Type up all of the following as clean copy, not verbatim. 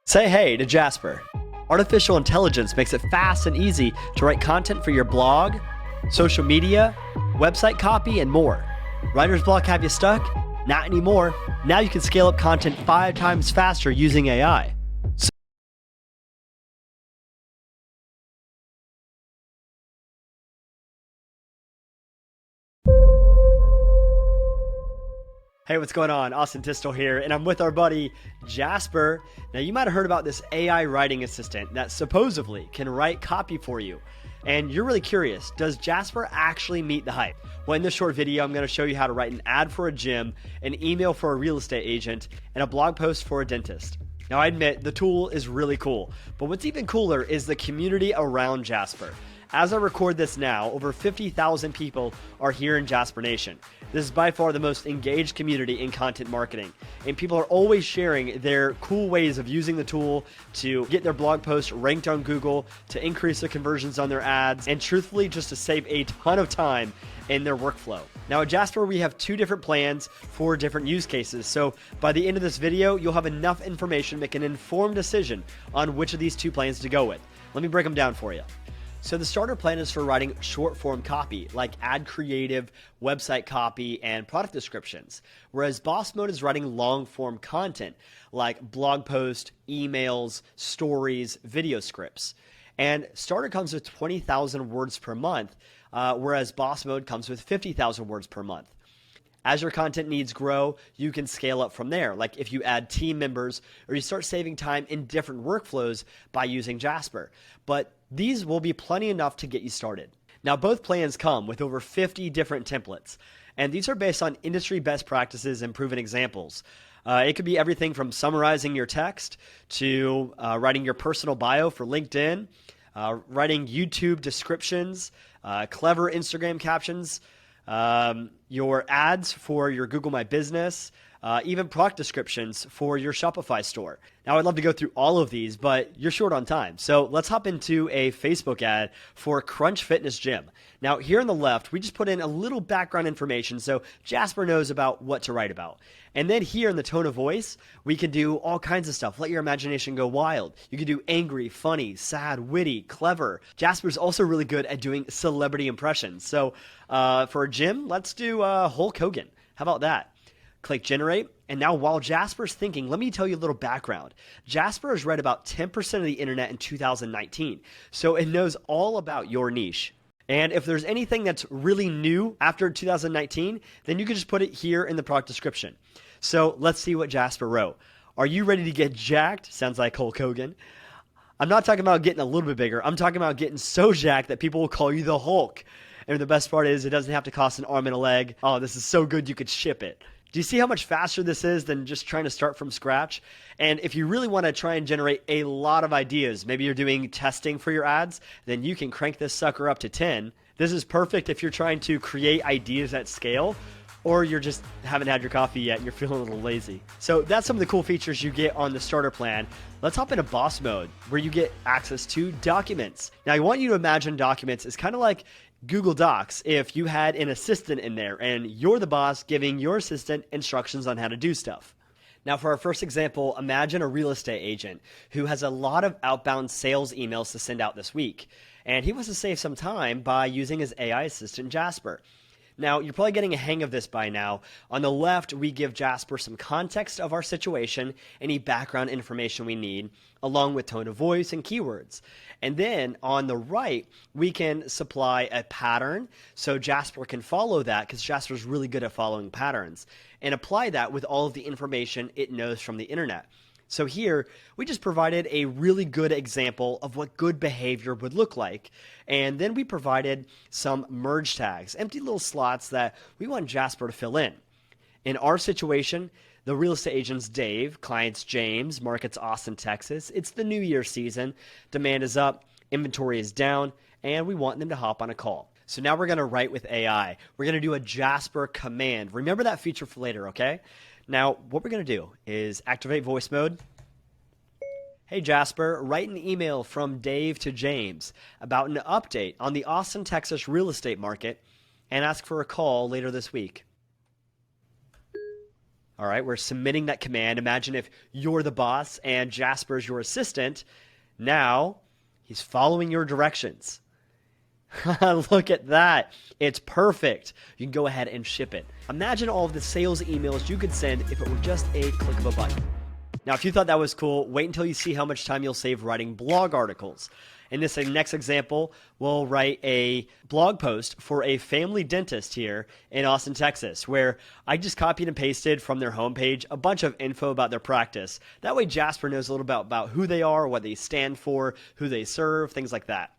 Say hey to Jasper. Artificial intelligence makes it fast and easy to write content for your blog, social media, website copy, and more. Writer's block have you stuck? Not anymore. Now you can scale up content 5 times faster using AI. Hey, what's going on? Austin Tistel here, and I'm with our buddy Jasper. Now, you might have heard about this AI writing assistant that supposedly can write copy for you. And you're really curious, does Jasper actually meet the hype? Well, in this short video, I'm going to show you how to write an ad for a gym, an email for a real estate agent, and a blog post for a dentist. Now, I admit the tool is really cool, but what's even cooler is the community around Jasper. As I record this now, over 50,000 people are here in Jasper Nation. This is by far the most engaged community in content marketing, and people are always sharing their cool ways of using the tool to get their blog posts ranked on Google, to increase the conversions on their ads, and truthfully just to save a ton of time in their workflow. Now at Jasper, we have 2 different plans for different use cases, so by the end of this video, you'll have enough information to make an informed decision on which of these 2 plans to go with. Let me break them down for you. So the starter plan is for writing short form copy like ad creative, website copy, and product descriptions, whereas boss mode is writing long form content like blog posts, emails, stories, video scripts. And starter comes with 20,000 words per month, whereas boss mode comes with 50,000 words per month. As your content needs grow, you can scale up from there. Like if you add team members or you start saving time in different workflows by using Jasper. But these will be plenty enough to get you started. Now, both plans come with over 50 different templates, and these are based on industry best practices and proven examples. It could be everything from summarizing your text to writing your personal bio for LinkedIn, writing YouTube descriptions, clever Instagram captions, your ads for your Google My Business, even product descriptions for your Shopify store. Now, I'd love to go through all of these, but you're short on time. So let's hop into a Facebook ad for Crunch Fitness Gym. Now, here on the left, we just put in a little background information so Jasper knows about what to write about. And then here in the tone of voice, we can do all kinds of stuff. Let your imagination go wild. You can do angry, funny, sad, witty, clever. Jasper's also really good at doing celebrity impressions. So for a gym, let's do Hulk Hogan. How about that? Click generate, and now while Jasper's thinking, let me tell you a little background. Jasper has read about 10% of the internet in 2019, so it knows all about your niche. And if there's anything that's really new after 2019, then you can just put it here in the product description. So let's see what Jasper wrote. Are you ready to get jacked? Sounds like Hulk Hogan. I'm not talking about getting a little bit bigger. I'm talking about getting so jacked that people will call you the Hulk. And the best part is it doesn't have to cost an arm and a leg. Oh, this is so good you could ship it. Do you see how much faster this is than just trying to start from scratch? And if you really want to try and generate a lot of ideas, maybe you're doing testing for your ads, then you can crank this sucker up to 10. This is perfect if you're trying to create ideas at scale, or you're just haven't had your coffee yet and you're feeling a little lazy. So that's some of the cool features you get on the starter plan. Let's hop into boss mode where you get access to documents. Now I want you to imagine documents as kind of like Google Docs if you had an assistant in there and you're the boss giving your assistant instructions on how to do stuff. Now for our first example, imagine a real estate agent who has a lot of outbound sales emails to send out this week, and he wants to save some time by using his AI assistant Jasper. Now, you're probably getting a hang of this by now. On the left, we give Jasper some context of our situation, any background information we need, along with tone of voice and keywords. And then on the right, we can supply a pattern so Jasper can follow that, because Jasper's really good at following patterns, and apply that with all of the information it knows from the internet. So here, we just provided a really good example of what good behavior would look like. And then we provided some merge tags, empty little slots that we want Jasper to fill in. In our situation, the real estate agent's Dave, client's James, market's Austin, Texas. It's the New Year season. Demand is up, inventory is down, and we want them to hop on a call. So now we're going to write with AI. We're going to do a Jasper command. Remember that feature for later, okay? Now, what we're going to do is activate voice mode. Hey Jasper, write an email from Dave to James about an update on the Austin, Texas real estate market and ask for a call later this week. All right, we're submitting that command. Imagine if you're the boss and Jasper's your assistant. Now he's following your directions. Look at that. It's perfect. You can go ahead and ship it. Imagine all of the sales emails you could send if it were just a click of a button. Now, if you thought that was cool, wait until you see how much time you'll save writing blog articles. In this next example, we'll write a blog post for a family dentist here in Austin, Texas, where I just copied and pasted from their homepage a bunch of info about their practice. That way Jasper knows a little bit about who they are, what they stand for, who they serve, things like that.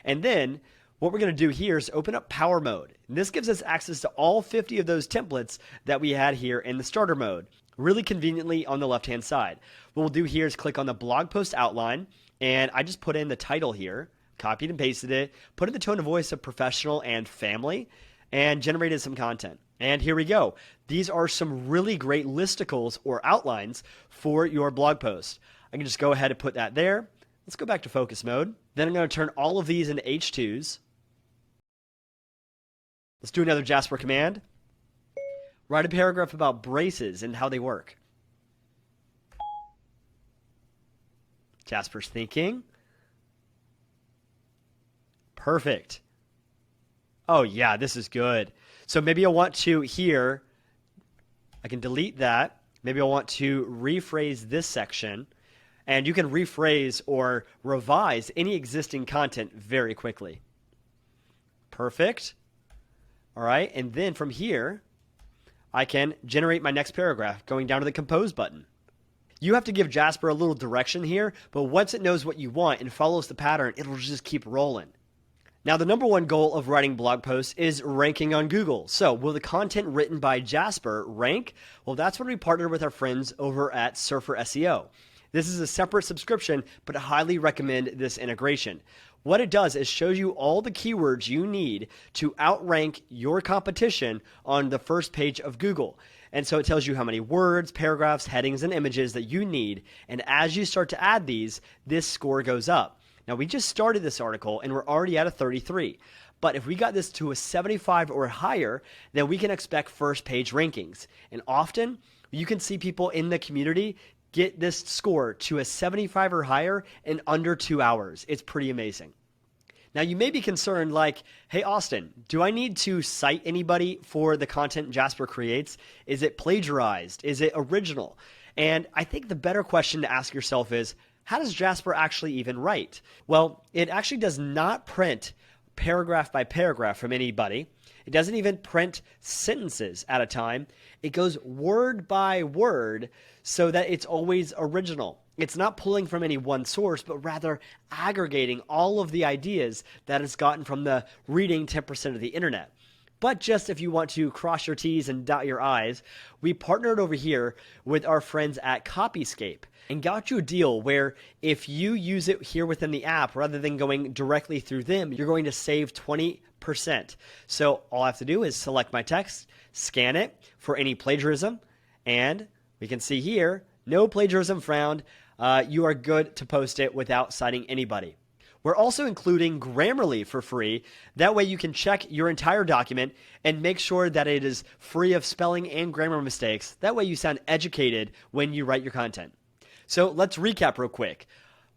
And then what we're going to do here is open up Power Mode. And this gives us access to all 50 of those templates that we had here in the starter mode, really conveniently on the left-hand side. What we'll do here is click on the blog post outline, and I just put in the title here, copied and pasted it, put in the tone of voice of professional and family, and generated some content. And here we go. These are some really great listicles or outlines for your blog post. I can just go ahead and put that there. Let's go back to focus mode. Then I'm going to turn all of these into H2s. Let's do another Jasper command. Write a paragraph about braces and how they work. Jasper's thinking. Perfect. Oh yeah, this is good. So maybe I want to here, I can delete that. Maybe I want to rephrase this section. And you can rephrase or revise any existing content very quickly. Perfect. All right, and then from here, I can generate my next paragraph going down to the compose button. You have to give Jasper a little direction here, but once it knows what you want and follows the pattern, it'll just keep rolling. Now, the number one goal of writing blog posts is ranking on Google. So will the content written by Jasper rank? Well, that's when we partner with our friends over at Surfer SEO. This is a separate subscription, but I highly recommend this integration. What it does is shows you all the keywords you need to outrank your competition on the first page of Google. And so it tells you how many words, paragraphs, headings, and images that you need. And as you start to add these, this score goes up. Now, we just started this article and we're already at a 33. But if we got this to a 75 or higher, then we can expect first page rankings. And often you can see people in the community get this score to a 75 or higher in under 2 hours. It's pretty amazing. Now, you may be concerned like, hey, Austin, do I need to cite anybody for the content Jasper creates? Is it plagiarized? Is it original? And I think the better question to ask yourself is, how does Jasper actually even write? Well, it actually does not print paragraph by paragraph from anybody. It doesn't even print sentences at a time. It goes word by word so that it's always original. It's not pulling from any one source, but rather aggregating all of the ideas that it's gotten from the reading 10% of the internet. But just if you want to cross your T's and dot your I's, we partnered over here with our friends at Copyscape and got you a deal where if you use it here within the app, rather than going directly through them, you're going to save 20%. So all I have to do is select my text, scan it for any plagiarism, and we can see here, no plagiarism found. You are good to post it without citing anybody. We're also including Grammarly for free. That way you can check your entire document and make sure that it is free of spelling and grammar mistakes. That way you sound educated when you write your content. So let's recap real quick.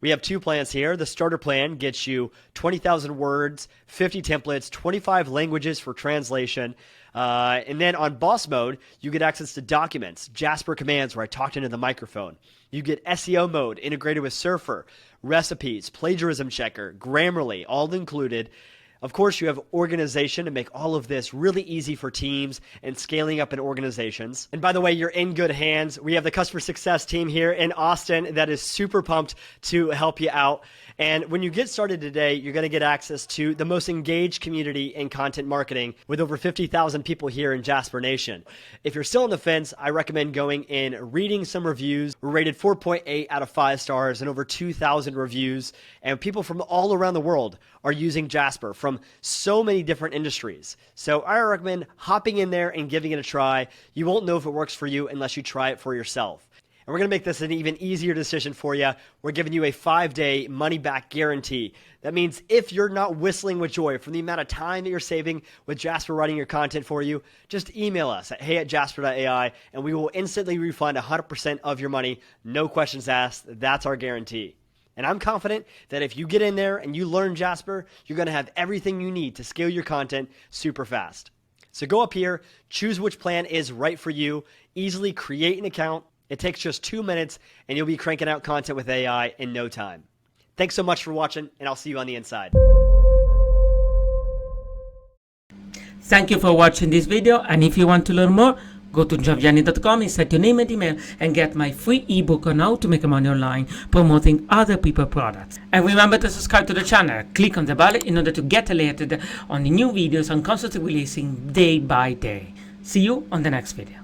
We have two plans here. The starter plan gets you 20,000 words, 50 templates, 25 languages for translation. And then on boss mode, you get access to documents, Jasper commands where I talked into the microphone. You get SEO mode integrated with Surfer, recipes, plagiarism checker, Grammarly, all included. Of course, you have organization to make all of this really easy for teams and scaling up in organizations. And by the way, you're in good hands. We have the customer success team here in Austin that is super pumped to help you out. And when you get started today, you're going to get access to the most engaged community in content marketing with over 50,000 people here in Jasper Nation. If you're still on the fence, I recommend going and reading some reviews. We're rated 4.8 out of 5 stars and over 2,000 reviews. And people from all around the world are using Jasper from so many different industries. So I recommend hopping in there and giving it a try. You won't know if it works for you unless you try it for yourself. And we're going to make this an even easier decision for you. We're giving you a 5-day money-back guarantee. That means if you're not whistling with joy from the amount of time that you're saving with Jasper writing your content for you, just email us at hey@jasper.ai and we will instantly refund 100% of your money. No questions asked. That's our guarantee. And I'm confident that if you get in there and you learn Jasper, you're going to have everything you need to scale your content super fast. So go up here, choose which plan is right for you, easily create an account. It takes just 2 minutes and you'll be cranking out content with AI in no time. Thanks so much for watching, and I'll see you on the inside. Thank you for watching this video, and if you want to learn more, go to johnvianney.com, insert your name and email, and get my free ebook on how to make money online promoting other people's products. And remember to subscribe to the channel, click on the bell in order to get alerted on the new videos I'm constantly releasing day by day. See you on the next video.